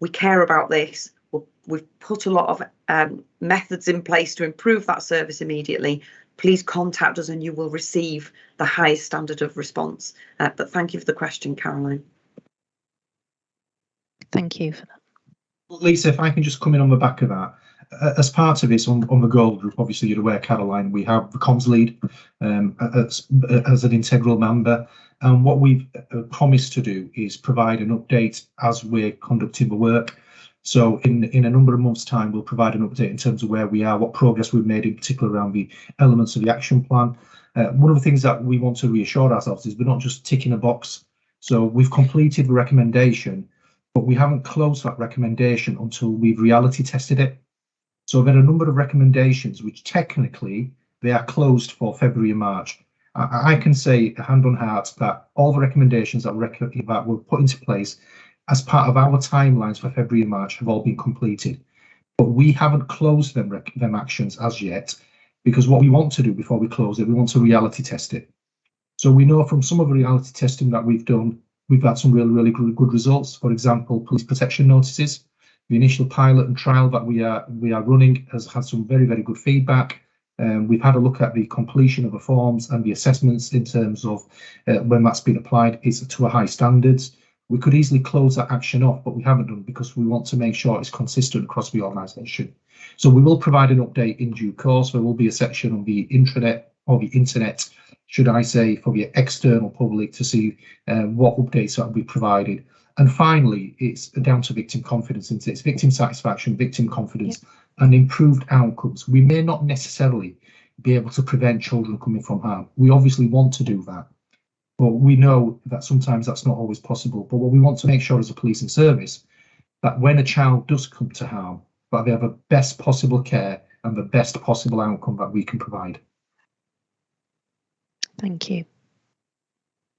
we care about this. We've put a lot of methods in place to improve that service immediately. Please contact us and you will receive the highest standard of response. But thank you for the question, Caroline. Thank you for that. Lisa, if I can just come in on the back of that. As part of this, on the goal group, obviously you're aware, Caroline, we have the comms lead as an integral member. And what we've promised to do is provide an update as we're conducting the work. So in a number of months' time, we'll provide an update in terms of where we are, what progress we've made, in particular around the elements of the action plan. One of the things that we want to reassure ourselves is we're not just ticking a box. So we've completed the recommendation, but we haven't closed that recommendation until we've reality tested it. So there are a number of recommendations which technically they are closed for February and March. I can say hand on heart that all the recommendations that were put into place as part of our timelines for February and March have all been completed. But we haven't closed them actions as yet, because what we want to do before we close it, we want to reality test it. So we know from some of the reality testing that we've done, we've had some really good results. For example, police protection notices. The initial pilot and trial that we are running has had some very good feedback. We've had a look at the completion of the forms and the assessments in terms of when that's been applied, it's to a high standards. We could easily close that action off, but we haven't done because we want to make sure it's consistent across the organisation. So we will provide an update in due course. There will be a section on the intranet or the internet, should I say, for the external public to see what updates that will be provided. And finally, it's down to victim confidence, isn't it? It's victim satisfaction, victim confidence, and improved outcomes. We may not necessarily be able to prevent children coming from harm. We obviously want to do that, but we know that sometimes that's not always possible. But what we want to make sure as a policing service, that when a child does come to harm, that they have the best possible care and the best possible outcome that we can provide. Thank you.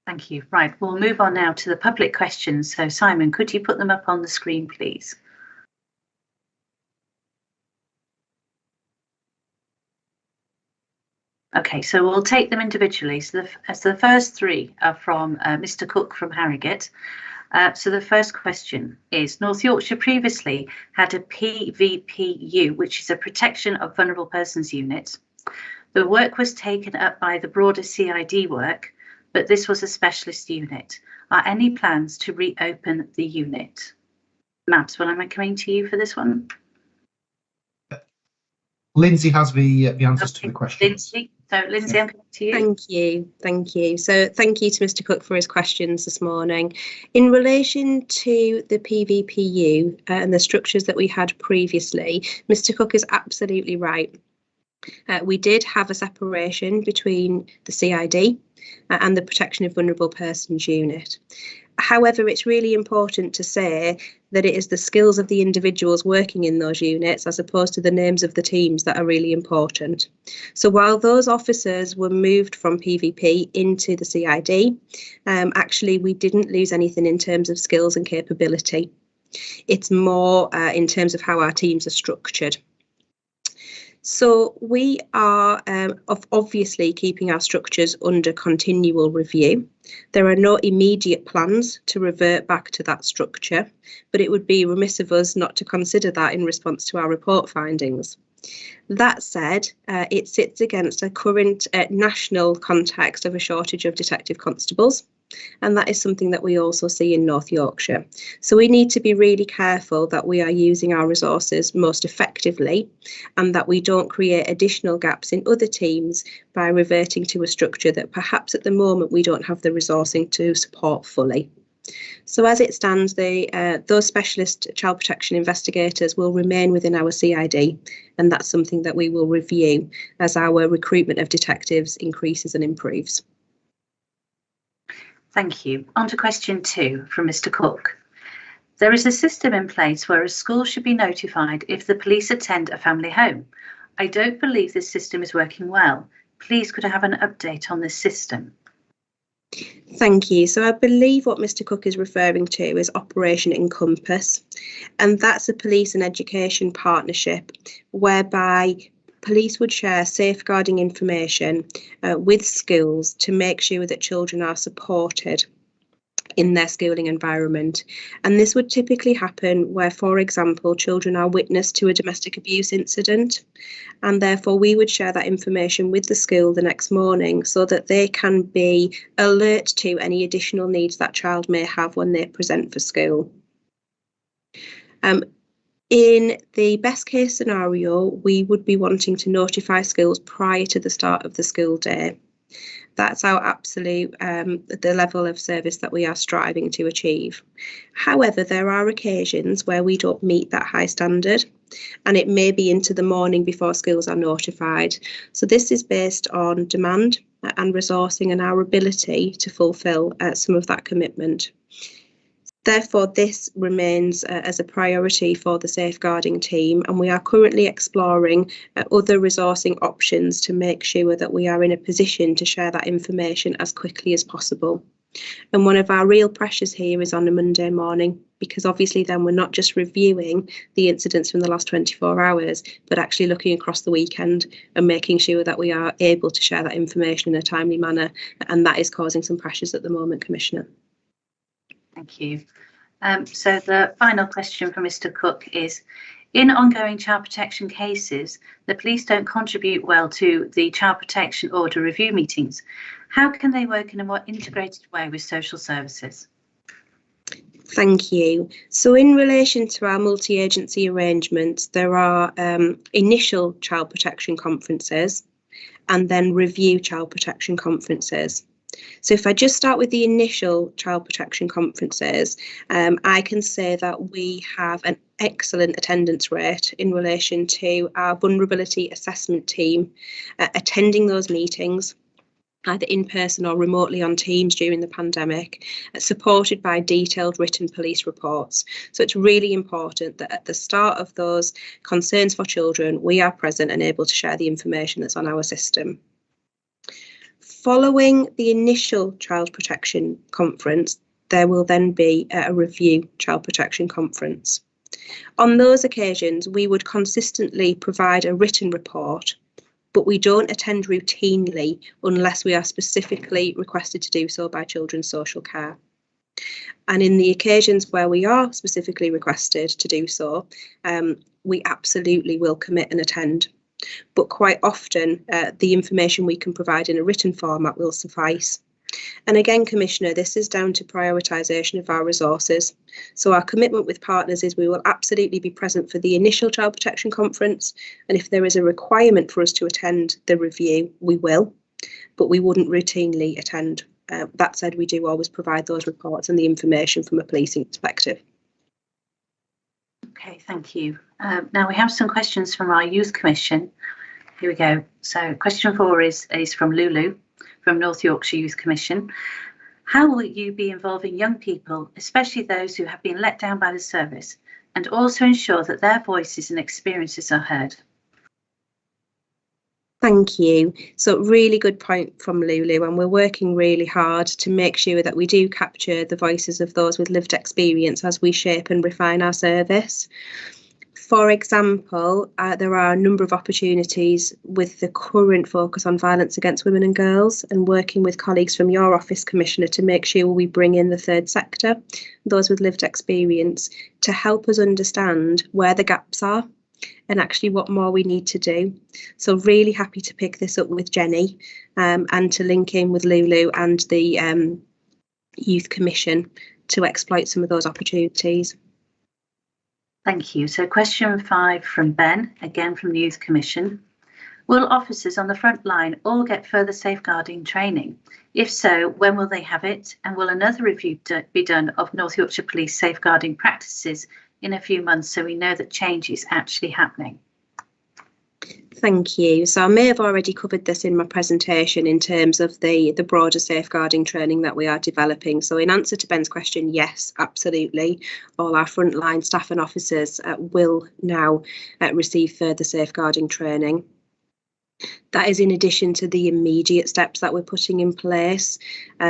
Thank you. Right, we'll move on now to the public questions. So Simon, could you put them up on the screen, please? Okay, so we'll take them individually. So the first three are from Mr. Cook from Harrogate. So the first question is, North Yorkshire previously had a PVPU, which is a Protection of Vulnerable Persons unit. The work was taken up by the broader CID work, but this was a specialist unit. Are any plans to reopen the unit? Mabs, will I be coming to you for this one? Lindsey has the answers to the question. Lindsey. So Lindsey, I'm coming to you. Thank you. So thank you to Mr. Cook for his questions this morning. In relation to the PVPU and the structures that we had previously, Mr. Cook is absolutely right. We did have a separation between the CID and the Protection of Vulnerable Persons unit. However, it's really important to say that it is the skills of the individuals working in those units as opposed to the names of the teams that are really important. So while those officers were moved from PVP into the CID, actually we didn't lose anything in terms of skills and capability. It's more in terms of how our teams are structured. So we are obviously keeping our structures under continual review. There are no immediate plans to revert back to that structure, but it would be remiss of us not to consider that in response to our report findings. That said, it sits against a current national context of a shortage of detective constables, and that is something that we also see in North Yorkshire. So we need to be really careful that we are using our resources most effectively and that we don't create additional gaps in other teams by reverting to a structure that perhaps at the moment we don't have the resourcing to support fully. So as it stands, those specialist child protection investigators will remain within our CID, and that's something that we will review as our recruitment of detectives increases and improves. Thank you. On to question 2 from Mr. Cook. There is a system in place where a school should be notified if the police attend a family home. I don't believe this system is working well. Please could I have an update on this system? Thank you. So I believe what Mr. Cook is referring to is Operation Encompass, and that's a police and education partnership whereby police would share safeguarding information with schools to make sure that children are supported in their schooling environment. And this would typically happen where, for example, children are witness to a domestic abuse incident, and therefore we would share that information with the school the next morning so that they can be alert to any additional needs that child may have when they present for school. In the best case scenario, we would be wanting to notify schools prior to the start of the school day. That's our absolute, the level of service that we are striving to achieve. However, there are occasions where we don't meet that high standard, and it may be into the morning before schools are notified. So this is based on demand and resourcing and our ability to fulfil some of that commitment. Therefore, this remains as a priority for the safeguarding team, and we are currently exploring other resourcing options to make sure that we are in a position to share that information as quickly as possible. And one of our real pressures here is on a Monday morning, because obviously then we're not just reviewing the incidents from the last 24 hours, but actually looking across the weekend and making sure that we are able to share that information in a timely manner. And that is causing some pressures at the moment, Commissioner. Thank you. So the final question from Mr. Cook is, in ongoing child protection cases, the police don't contribute well to the child protection order review meetings. How can they work in a more integrated way with social services? Thank you. So in relation to our multi-agency arrangements, there are initial child protection conferences and then review child protection conferences. So if I just start with the initial child protection conferences, I can say that we have an excellent attendance rate in relation to our vulnerability assessment team attending those meetings, either in person or remotely on Teams during the pandemic, supported by detailed written police reports. So it's really important that at the start of those concerns for children, we are present and able to share the information that's on our system. Following the initial child protection conference, there will then be a review child protection conference. On those occasions, we would consistently provide a written report, but we don't attend routinely unless we are specifically requested to do so by Children's Social Care. And in the occasions where we are specifically requested to do so, we absolutely will commit and attend. But quite often, the information we can provide in a written format will suffice. And again, Commissioner, this is down to prioritisation of our resources. So our commitment with partners is we will absolutely be present for the initial child protection conference. And if there is a requirement for us to attend the review, we will, but we wouldn't routinely attend. That said, we do always provide those reports and the information from a policing perspective. Okay, thank you. Now we have some questions from our Youth Commission. Here we go. So question 4 is from Lulu from North Yorkshire Youth Commission. How will you be involving young people, especially those who have been let down by the service, and also ensure that their voices and experiences are heard? Thank you. So really good point from Lulu, and we're working really hard to make sure that we do capture the voices of those with lived experience as we shape and refine our service. For example, there are a number of opportunities with the current focus on violence against women and girls, and working with colleagues from your office, Commissioner, to make sure we bring in the third sector, those with lived experience, to help us understand where the gaps are and actually what more we need to do. So really happy to pick this up with Jenni and to link in with Lulu and the Youth Commission to exploit some of those opportunities. Thank you. So question 5 from Ben, again from the Youth Commission. Will officers on the front line all get further safeguarding training? If so, when will they have it? And will another review be done of North Yorkshire Police safeguarding practices in a few months so we know that change is actually happening? Thank you. So I may have already covered this in my presentation in terms of the broader safeguarding training that we are developing. So in answer to Ben's question, yes, absolutely. All our frontline staff and officers will now receive further safeguarding training. That is in addition to the immediate steps that we're putting in place.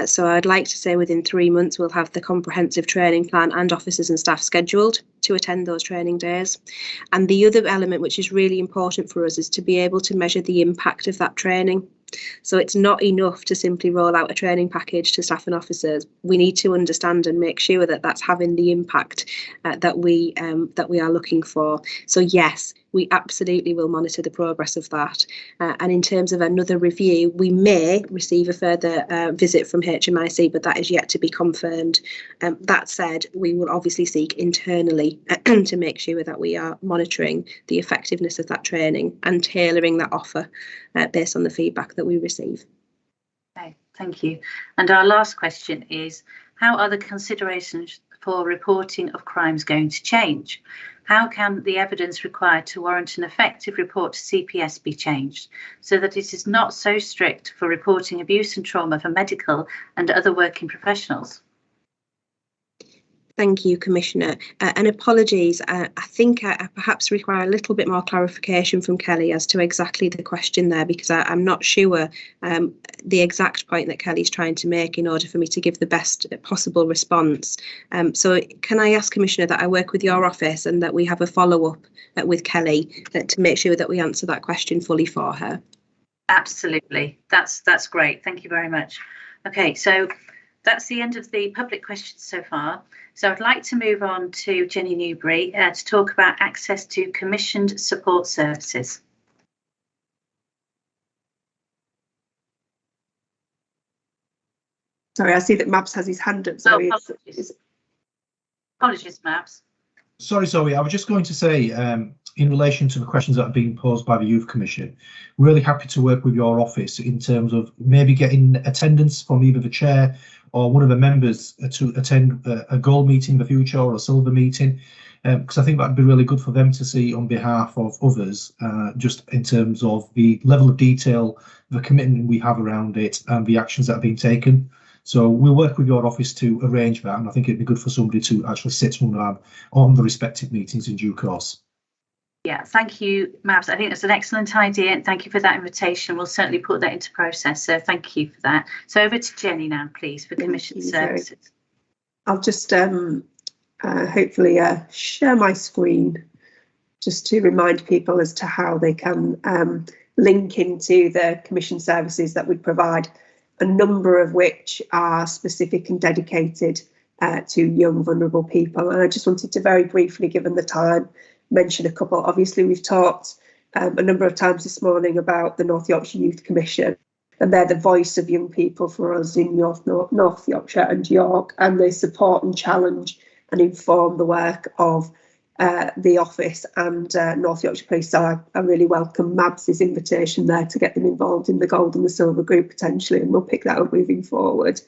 So I'd like to say within 3 months we'll have the comprehensive training plan and officers and staff scheduled to attend those training days. And the other element which is really important for us is to be able to measure the impact of that training. So it's not enough to simply roll out a training package to staff and officers. We need to understand and make sure that that's having the impact that we are looking for. So yes, we absolutely will monitor the progress of that. And in terms of another review, we may receive a further visit from HMIC, but that is yet to be confirmed. That said, we will obviously seek internally to make sure that we are monitoring the effectiveness of that training and tailoring that offer based on the feedback that we receive. Okay, thank you. And our last question is, how are the considerations for reporting of crimes going to change? How can the evidence required to warrant an effective report to CPS be changed so that it is not so strict for reporting abuse and trauma for medical and other working professionals? Thank you, Commissioner. And apologies, I think I perhaps require a little bit more clarification from Kelly as to exactly the question there, because I'm not sure the exact point that Kelly's trying to make in order for me to give the best possible response. So can I ask, Commissioner, that I work with your office and that we have a follow-up with Kelly to make sure that we answer that question fully for her? Absolutely. That's great. Thank you very much. Okay, so that's the end of the public questions so far. So I'd like to move on to Jenni Newberry to talk about access to commissioned support services. Sorry, I see that Mabs has his hand up. So Apologies, Mabs. Sorry. I was just going to say, in relation to the questions that are being posed by the Youth Commission, really happy to work with your office in terms of maybe getting attendance from either the chair or one of the members to attend a gold meeting in the future or a silver meeting, because I think that'd be really good for them to see on behalf of others, just in terms of the level of detail, the commitment we have around it and the actions that are being taken. So we'll work with your office to arrange that, and I think it'd be good for somebody to actually sit on the respective meetings in due course. Yeah, thank you, Mabs. I think that's an excellent idea, and thank you for that invitation. We'll certainly put that into process. So thank you for that. So over to Jenni now, please, for commissioned services. I'll just hopefully share my screen just to remind people as to how they can link into the commissioned services that we provide, a number of which are specific and dedicated to young vulnerable people. And I just wanted to very briefly, given the time, mention a couple. Obviously, we've talked a number of times this morning about the North Yorkshire Youth Commission, and they're the voice of young people for us in North Yorkshire and York, and they support and challenge and inform the work of the office and North Yorkshire Police. So I really welcome Mabs' invitation there to get them involved in the Gold and the Silver Group potentially, and we'll pick that up moving forward.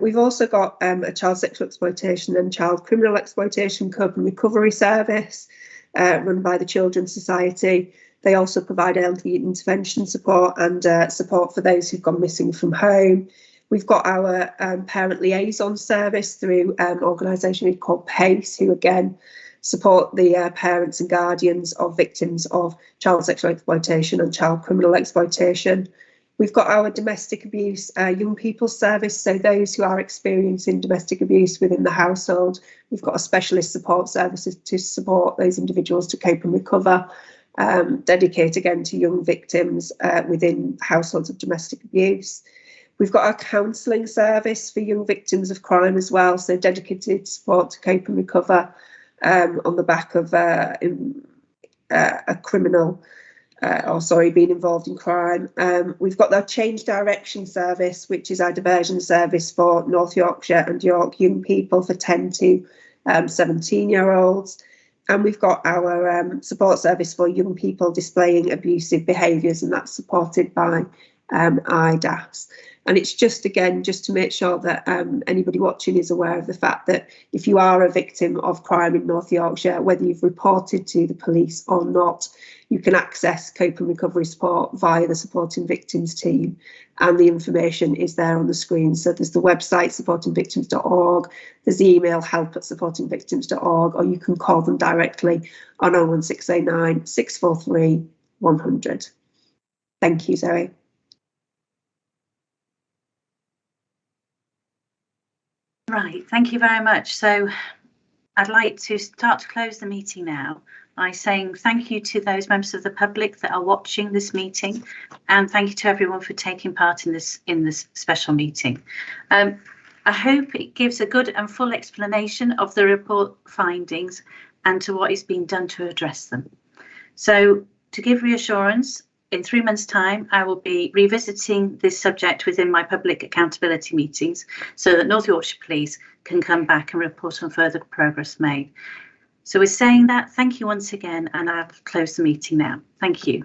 We've also got a child sexual exploitation and child criminal exploitation cope and recovery service run by the Children's Society. They also provide early intervention support and support for those who've gone missing from home. We've got our parent liaison service through an organisation called PACE, who again support the parents and guardians of victims of child sexual exploitation and child criminal exploitation. We've got our domestic abuse young people service, so those who are experiencing domestic abuse within the household. We've got a specialist support services to support those individuals to cope and recover, dedicate again to young victims within households of domestic abuse. We've got our counselling service for young victims of crime as well, so dedicated support to cope and recover on the back of a criminal being involved in crime. We've got our change direction service, which is our diversion service for North Yorkshire and York young people for 10 to 17-year-olds. And we've got our support service for young people displaying abusive behaviours, and that's supported by IDAS. And it's just to make sure that anybody watching is aware of the fact that if you are a victim of crime in North Yorkshire, whether you've reported to the police or not, you can access cope and recovery support via the Supporting Victims team, and the information is there on the screen. So there's the website supportingvictims.org, there's the email help@supportingvictims.org, or you can call them directly on 01609 643 100. Thank you, Zoe. Right, thank you very much. So I'd like to start to close the meeting now by saying thank you to those members of the public that are watching this meeting, and thank you to everyone for taking part in this special meeting. I hope it gives a good and full explanation of the report findings and to what is being done to address them. So to give reassurance, in 3 months' time, I will be revisiting this subject within my public accountability meetings so that North Yorkshire Police can come back and report on further progress made. So with saying that, thank you once again, and I'll close the meeting now. Thank you.